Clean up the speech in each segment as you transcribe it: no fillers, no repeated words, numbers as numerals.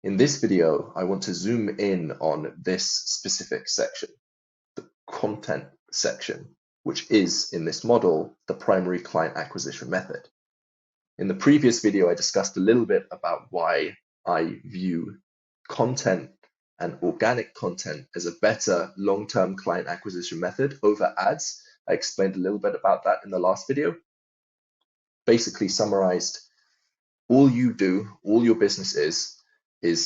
In this video, I want to zoom in on this specific section, the content section, which is, in this model, the primary client acquisition method. In the previous video, I discussed a little bit about why I view content and organic content as a better long-term client acquisition method over ads. I explained a little bit about that in the last video. Basically summarized, all you do, all your business is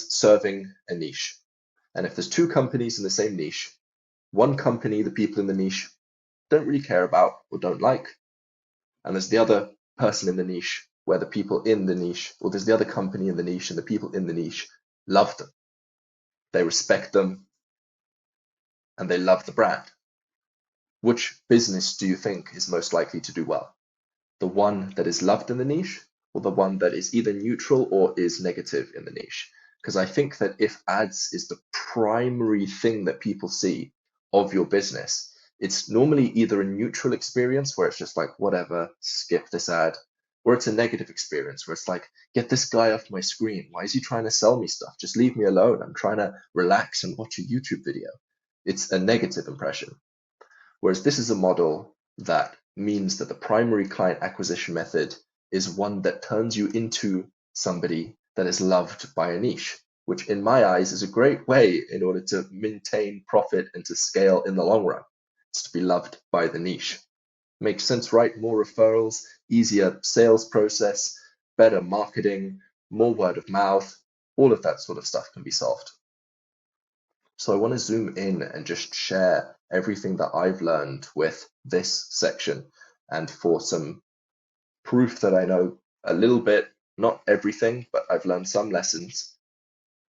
serving a niche. And if there's two companies in the same niche, one company, the people in the niche don't really care about or don't like, and there's the other person in the niche where the people in the niche, or there's the other company in the niche and the people in the niche love them. They respect them and they love the brand. Which business do you think is most likely to do well? The one that is loved in the niche, or the one that is either neutral or is negative in the niche? Because I think that if ads is the primary thing that people see of your business, it's normally either a neutral experience where it's just like, whatever, skip this ad, or it's a negative experience where it's like, get this guy off my screen. Why is he trying to sell me stuff? Just leave me alone. I'm trying to relax and watch a YouTube video. It's a negative impression. Whereas this is a model that means that the primary client acquisition method is one that turns you into somebody that is loved by a niche, which in my eyes is a great way in order to maintain profit and to scale in the long run. It's to be loved by the niche. Makes sense, right? More referrals, easier sales process, better marketing, more word of mouth, all of that sort of stuff can be solved. So I want to zoom in and just share everything that I've learned with this section, and for some proof that I know a little bit, not everything, but I've learned some lessons,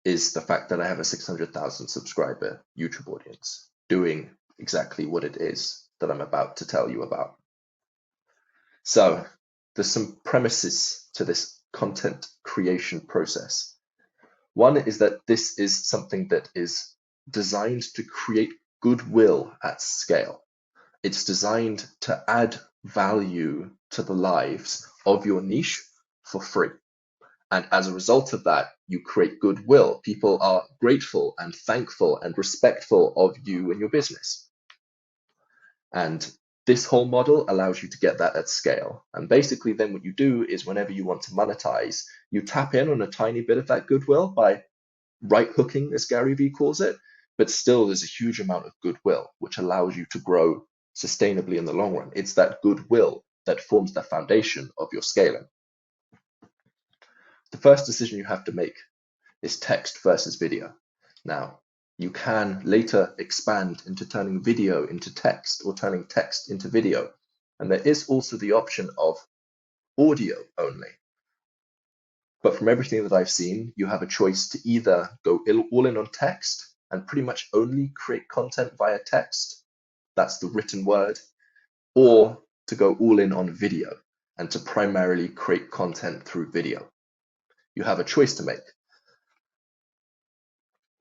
is the fact that I have a 600,000 subscriber YouTube audience doing exactly what it is that I'm about to tell you about. So there's some premises to this content creation process. One is that this is something that is designed to create goodwill at scale. It's designed to add value to the lives of your niche for free. And as a result of that, you create goodwill. People are grateful and thankful and respectful of you and your business. And this whole model allows you to get that at scale. And basically then what you do is whenever you want to monetize, you tap in on a tiny bit of that goodwill by right hooking, as Gary Vee calls it, but still there's a huge amount of goodwill, which allows you to grow sustainably in the long run. It's that goodwill that forms the foundation of your scaling. The first decision you have to make is text versus video. Now, you can later expand into turning video into text or turning text into video. And there is also the option of audio only. But from everything that I've seen, you have a choice to either go all in on text and pretty much only create content via text, that's the written word, or to go all in on video and to primarily create content through video. You have a choice to make.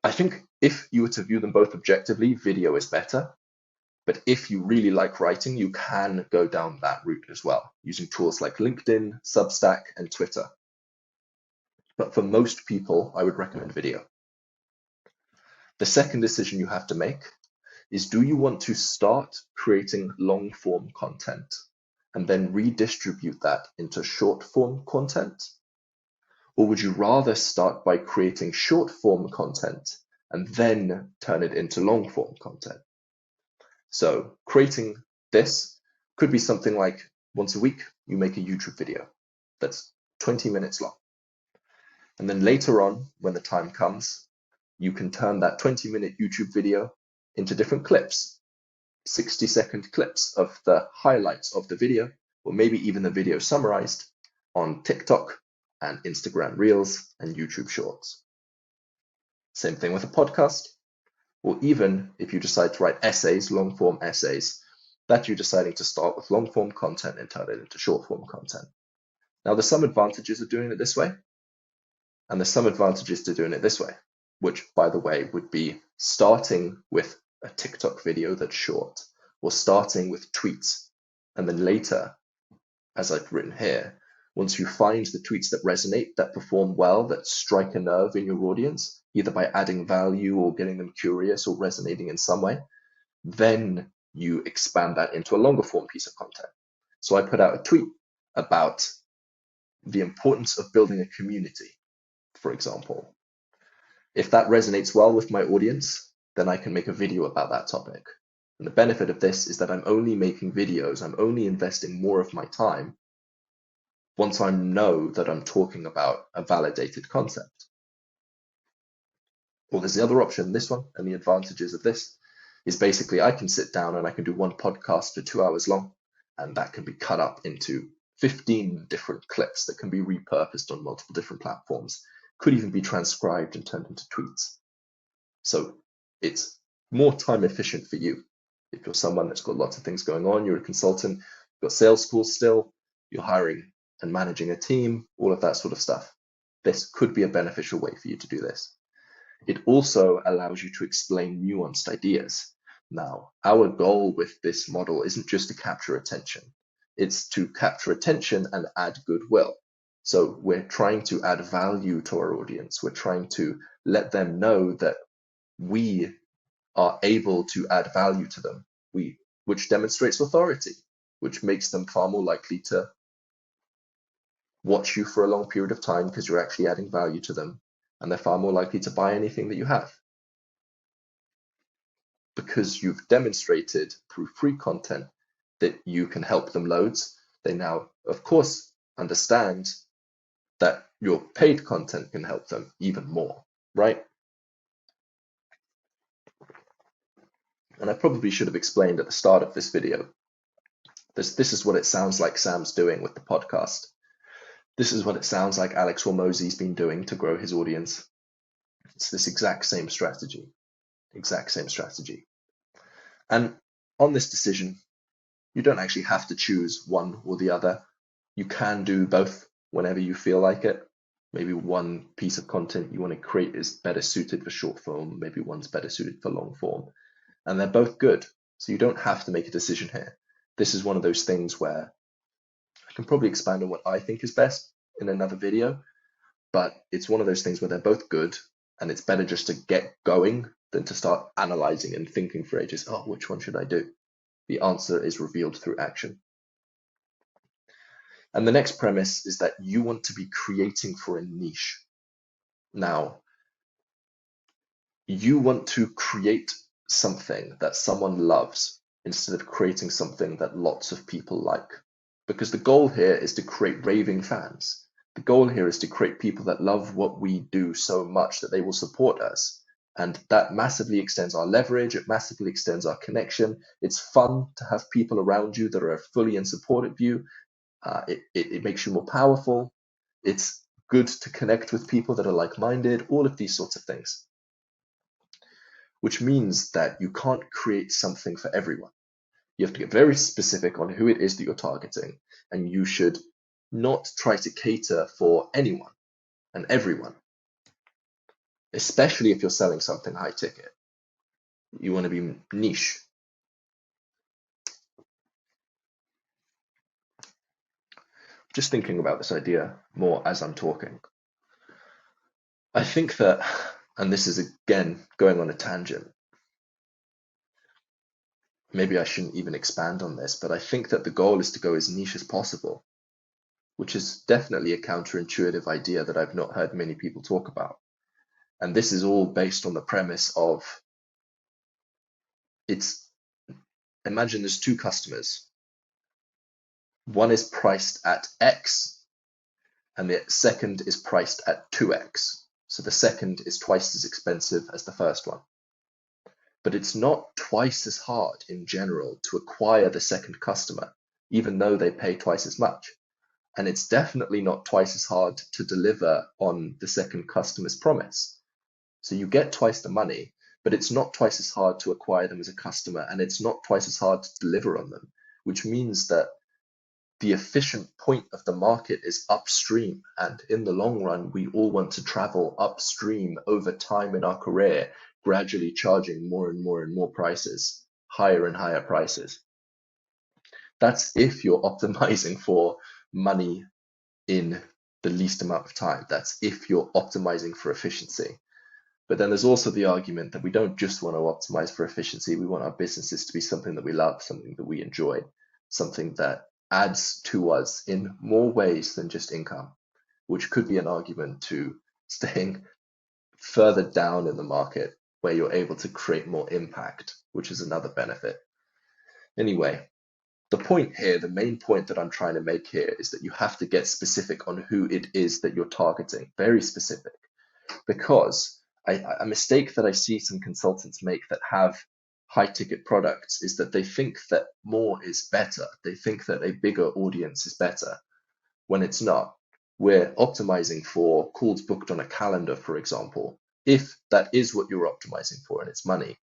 I think if you were to view them both objectively, video is better. But if you really like writing, you can go down that route as well, using tools like LinkedIn, Substack, and Twitter. But for most people, I would recommend video. The second decision you have to make is, do you want to start creating long form content and then redistribute that into short form content? Or would you rather start by creating short form content and then turn it into long form content? So creating this could be something like once a week, you make a YouTube video that's 20 minutes long. And then later on, when the time comes, you can turn that 20-minute YouTube video into different clips, 60-second clips of the highlights of the video, or maybe even the video summarized on TikTok and Instagram Reels and YouTube Shorts. Same thing with a podcast, or even if you decide to write essays, long-form essays, that you're deciding to start with long-form content and turn it into short-form content. Now, there's some advantages of doing it this way, and there's some advantages to doing it this way, which, by the way, would be starting with a TikTok video that's short, or starting with tweets, and then later, as I've written here, Once you find the tweets that resonate, that perform well, that strike a nerve in your audience, either by adding value or getting them curious or resonating in some way, then you expand that into a longer form piece of content. So I put out a tweet about the importance of building a community, for example. If that resonates well with my audience, then I can make a video about that topic. And the benefit of this is that I'm only making videos, I'm only investing more of my time once I know that I'm talking about a validated concept. Or there's the other option, this one, and the advantages of this is basically I can sit down and I can do one podcast for 2 hours long, and that can be cut up into 15 different clips that can be repurposed on multiple different platforms, could even be transcribed and turned into tweets. So it's more time efficient for you. If you're someone that's got lots of things going on, you're a consultant, you've got sales schools still, you're hiring and managing a team, all of that sort of stuff. This could be a beneficial way for you to do this. It also allows you to explain nuanced ideas. Now, our goal with this model isn't just to capture attention. It's to capture attention and add goodwill. So we're trying to add value to our audience. We're trying to let them know that we are able to add value to them, which demonstrates authority, which makes them far more likely to watch you for a long period of time because you're actually adding value to them, and they're far more likely to buy anything that you have. Because you've demonstrated through free content that you can help them loads, they now, of course, understand that your paid content can help them even more, right? And I probably should have explained at the start of this video, this is what it sounds like Sam's doing with the podcast. This is what it sounds like Alex Hormozi's been doing to grow his audience. It's this exact same strategy. And on this decision, you don't actually have to choose one or the other. You can do both whenever you feel like it. Maybe one piece of content you want to create is better suited for short form, maybe one's better suited for long form. And they're both good. So you don't have to make a decision here. This is one of those things where I can probably expand on what I think is best in another video, but it's one of those things where they're both good, and it's better just to get going than to start analyzing and thinking for ages, oh, which one should I do? The answer is revealed through action. And the next premise is that you want to be creating for a niche. Now, you want to create something that someone loves instead of creating something that lots of people like. Because the goal here is to create raving fans. The goal here is to create people that love what we do so much that they will support us. And that massively extends our leverage, it massively extends our connection. It's fun to have people around you that are fully in support of you. It makes you more powerful. It's good to connect with people that are like-minded, all of these sorts of things. Which means that you can't create something for everyone. You have to get very specific on who it is that you're targeting, and you should not try to cater for anyone and everyone, especially if you're selling something high ticket. You want to be niche. Just thinking about this idea more as I'm talking. I think that, and this is again going on a tangent, maybe I shouldn't even expand on this, but I think that the goal is to go as niche as possible, which is definitely a counterintuitive idea that I've not heard many people talk about. And this is all based on the premise of imagine there's two customers. One is priced at X and the second is priced at 2X. So the second is twice as expensive as the first one. But it's not twice as hard in general to acquire the second customer, even though they pay twice as much. And it's definitely not twice as hard to deliver on the second customer's promise. So you get twice the money, but it's not twice as hard to acquire them as a customer, and it's not twice as hard to deliver on them, which means that the efficient point of the market is upstream. And in the long run, we all want to travel upstream over time in our career, gradually charging more and more and more prices, higher and higher prices. That's if you're optimizing for money in the least amount of time. That's if you're optimizing for efficiency. But then there's also the argument that we don't just want to optimize for efficiency. We want our businesses to be something that we love, something that we enjoy, something that adds to us in more ways than just income, which could be an argument to staying further down in the market where you're able to create more impact, which is another benefit. Anyway, the point here, the main point that I'm trying to make here is that you have to get specific on who it is that you're targeting, very specific, because a mistake that I see some consultants make that have high ticket products is that they think that more is better. They think that a bigger audience is better when it's not. We're optimizing for calls booked on a calendar, for example. If that is what you're optimizing for and it's money,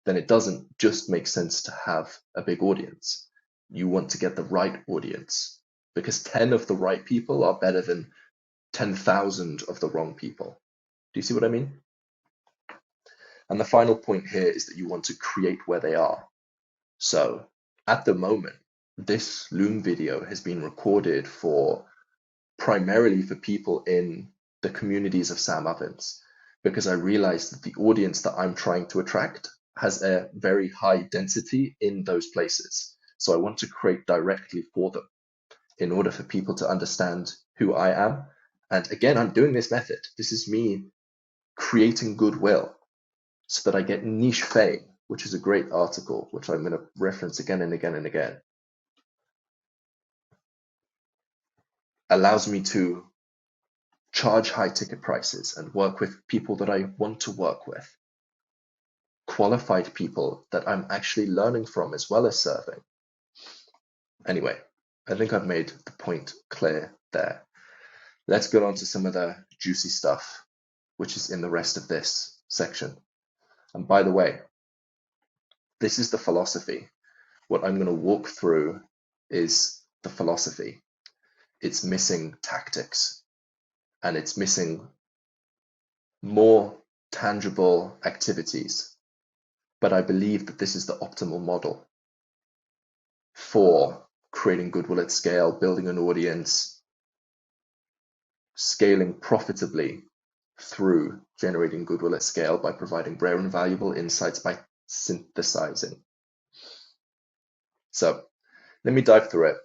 then it doesn't just make sense to have a big audience. You want to get the right audience because 10 of the right people are better than 10,000 of the wrong people. Do you see what I mean? And the final point here is that you want to create where they are. So at the moment, this Loom video has been recorded primarily for people in the communities of Sam Ovens, because I realized that the audience that I'm trying to attract has a very high density in those places. So I want to create directly for them in order for people to understand who I am. And again, I'm doing this method. This is me creating goodwill so that I get niche fame, which is a great article, which I'm going to reference again and again and again. Allows me to charge high ticket prices and work with people that I want to work with. Qualified people that I'm actually learning from as well as serving. Anyway, I think I've made the point clear there. Let's get on to some of the juicy stuff, which is in the rest of this section. And by the way, this is the philosophy. What I'm going to walk through is the philosophy. It's missing tactics, and it's missing more tangible activities. But I believe that this is the optimal model for creating goodwill at scale, building an audience, scaling profitably through generating goodwill at scale by providing rare and valuable insights by synthesizing. So let me dive through it.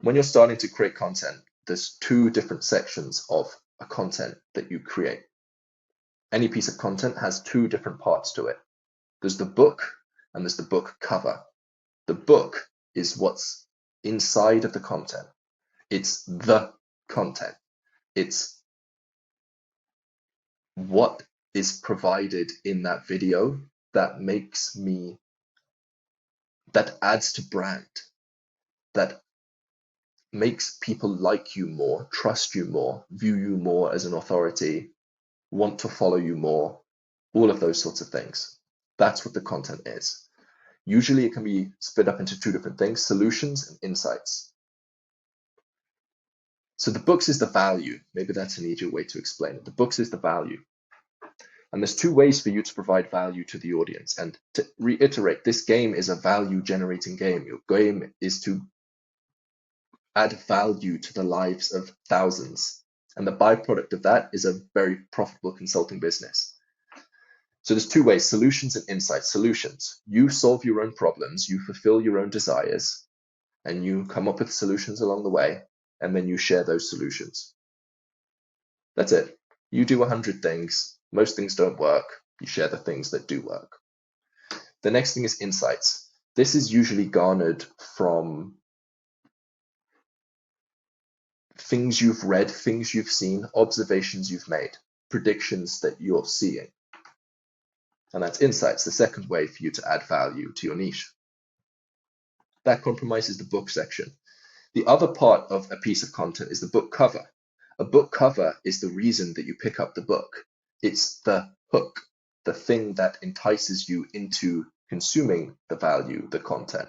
When you're starting to create content, there's two different sections of a content that you create. Any piece of content has two different parts to it. There's the book and there's the book cover. The book is what's inside of the content. It's the content. It's what is provided in that video that adds to brand, that makes people like you more, trust you more, view you more as an authority, want to follow you more, all of those sorts of things. That's what the content is. Usually it can be split up into two different things, solutions and insights. So the books is the value. Maybe that's an easier way to explain it. The books is the value. And there's two ways for you to provide value to the audience. And to reiterate, this game is a value generating game. Your game is to add value to the lives of thousands. And the byproduct of that is a very profitable consulting business. So there's two ways, solutions and insights. Solutions, you solve your own problems, you fulfill your own desires, and you come up with solutions along the way, and then you share those solutions. That's it. You do 100 things. Most things don't work. You share the things that do work. The next thing is insights. This is usually garnered from things you've read, things you've seen, observations you've made, predictions that you're seeing. And that's insights, the second way for you to add value to your niche. That compromises the book section. The other part of a piece of content is the book cover. A book cover is the reason that you pick up the book. It's the hook, the thing that entices you into consuming the value, the content.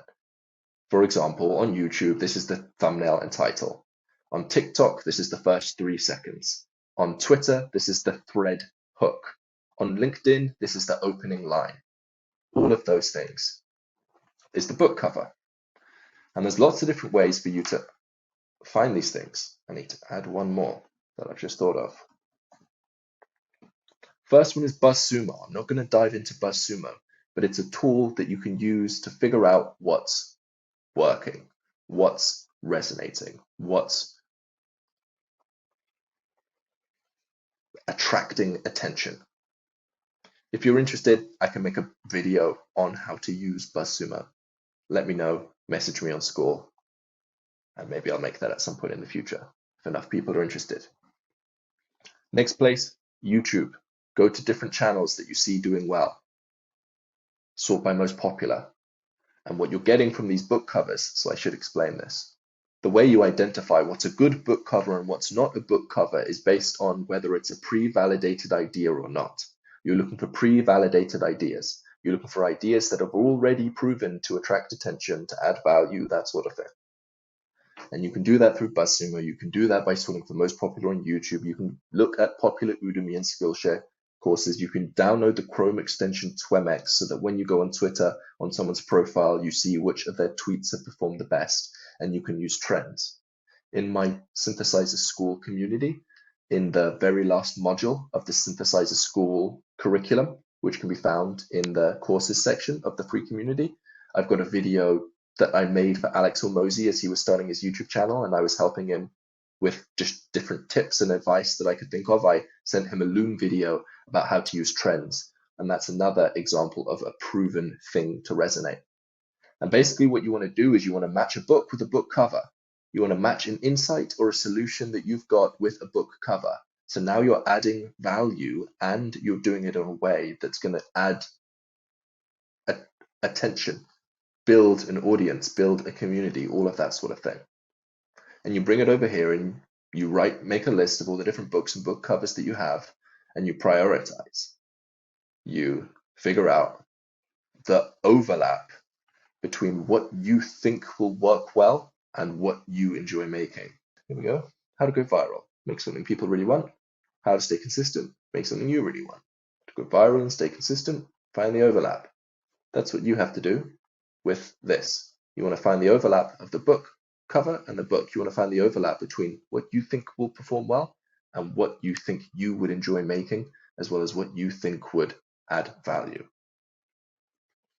For example, on YouTube, this is the thumbnail and title. On TikTok, this is the first 3 seconds. On Twitter, this is the thread hook. On LinkedIn, this is the opening line. All of those things is the book cover. And there's lots of different ways for you to find these things, I need to add one more that I've just thought of. First one is BuzzSumo. I'm not going to dive into BuzzSumo, but it's a tool that you can use to figure out what's working, what's resonating, what's attracting attention. If you're interested, I can make a video on how to use BuzzSumo. Let me know, message me on Score, and maybe I'll make that at some point in the future if enough people are interested. Next place, YouTube. Go to different channels that you see doing well. Sort by most popular. And what you're getting from these book covers, so I should explain this. The way you identify what's a good book cover and what's not a book cover is based on whether it's a pre-validated idea or not. You're looking for pre-validated ideas. You're looking for ideas that have already proven to attract attention, to add value, that sort of thing. And you can do that through BuzzSumo. You can do that by sorting for most popular on YouTube. You can look at popular Udemy and Skillshare courses. You can download the Chrome extension TWEMX so that when you go on Twitter, on someone's profile, you see which of their tweets have performed the best, and you can use trends. In my Synthesizer School community, in the very last module of the Synthesizer School curriculum, which can be found in the courses section of the free community, I've got a video that I made for Alex Hormozi as he was starting his YouTube channel, and I was helping him with just different tips and advice that I could think of. I sent him a Loom video about how to use trends, and that's another example of a proven thing to resonate. And basically what you want to do is you want to match a book with a book cover. You want to match an insight or a solution that you've got with a book cover. So now you're adding value and you're doing it in a way that's going to add attention, build an audience, build a community, all of that sort of thing. And you bring it over here and you make a list of all the different books and book covers that you have, and you prioritize. You figure out the overlap between what you think will work well and what you enjoy making. Here we go. How to go viral. Make something people really want. How to stay consistent. Make something you really want. To go viral and stay consistent, find the overlap. That's what you have to do with this. You want to find the overlap of the book cover and the book. You want to find the overlap between what you think will perform well and what you think you would enjoy making, as well as what you think would add value.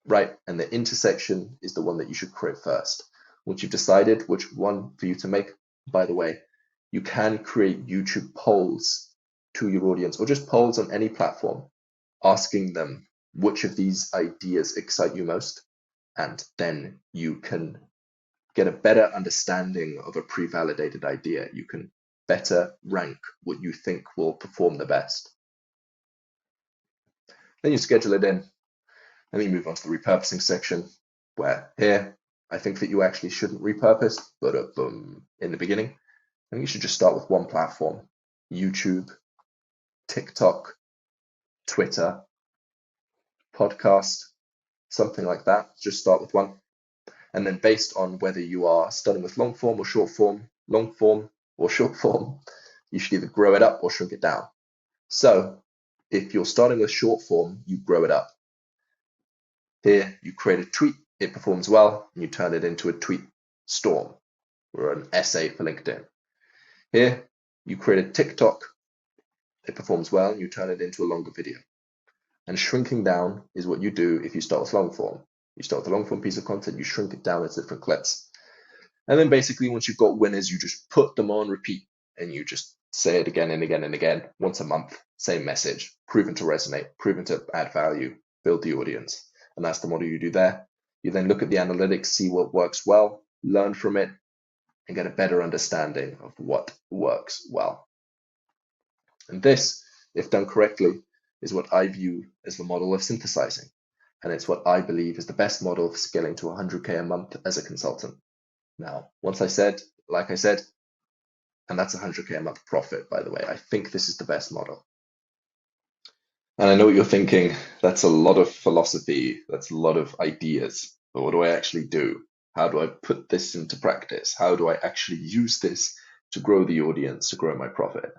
Right, and the intersection is the one that you should create first. Once you've decided which one for you to make, by the way, you can create YouTube polls to your audience, or just polls on any platform, asking them which of these ideas excite you most, and then you can get a better understanding of a pre-validated idea. You can better rank what you think will perform the best. Then you schedule it in. Then you move on to the repurposing section, where here, I think that you actually shouldn't repurpose, but in the beginning, I think you should just start with one platform: YouTube, TikTok, Twitter, podcast, something like that. Just start with one. And then based on whether you are starting with long form or short form, long form or short form, you should either grow it up or shrink it down. So if you're starting with short form, you grow it up. Here, you create a tweet, it performs well, and you turn it into a tweet storm or an essay for LinkedIn. Here, you create a TikTok, it performs well, and you turn it into a longer video. And shrinking down is what you do if you start with long form. You start with a long form piece of content, you shrink it down into different clips. And then basically once you've got winners, you just put them on repeat and you just say it again and again and again, once a month, same message, proven to resonate, proven to add value, build the audience. And that's the model you do there. You then look at the analytics, see what works well, learn from it, and get a better understanding of what works well. And this, if done correctly, is what I view as the model of synthesizing. And it's what I believe is the best model for scaling to 100K a month as a consultant. Now, like I said, and that's 100K a month profit, by the way, I think this is the best model. And I know what you're thinking, that's a lot of philosophy, that's a lot of ideas, but what do I actually do? How do I put this into practice? How do I actually use this to grow the audience, to grow my profit?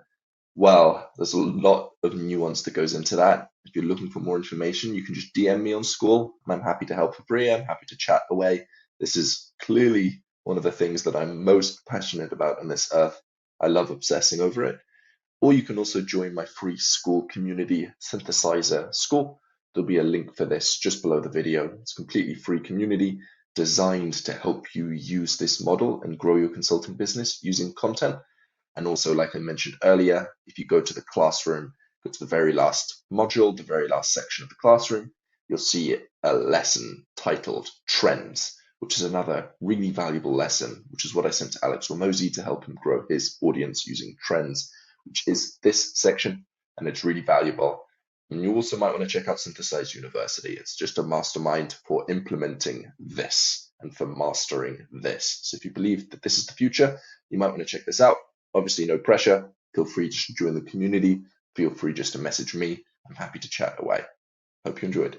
Well, there's a lot of nuance that goes into that. If you're looking for more information, you can just DM me on School, and I'm happy to help for free. I'm happy to chat away. This is clearly one of the things that I'm most passionate about on this earth. I love obsessing over it. Or you can also join my free school community synthesizer school. There'll be a link for this just below the video. It's a completely free community designed to help you use this model and grow your consulting business using content. And also, like I mentioned earlier, if you go to the classroom, go to the very last module, the very last section of the classroom, you'll see a lesson titled Trends, which is another really valuable lesson, which is what I sent to Alex Hormozi to help him grow his audience using trends, which is this section, and it's really valuable. And you also might want to check out Synthesize University. It's just a mastermind for implementing this and for mastering this. So if you believe that this is the future, you might want to check this out. Obviously, no pressure. Feel free to join the community. Feel free just to message me. I'm happy to chat away. Hope you enjoyed.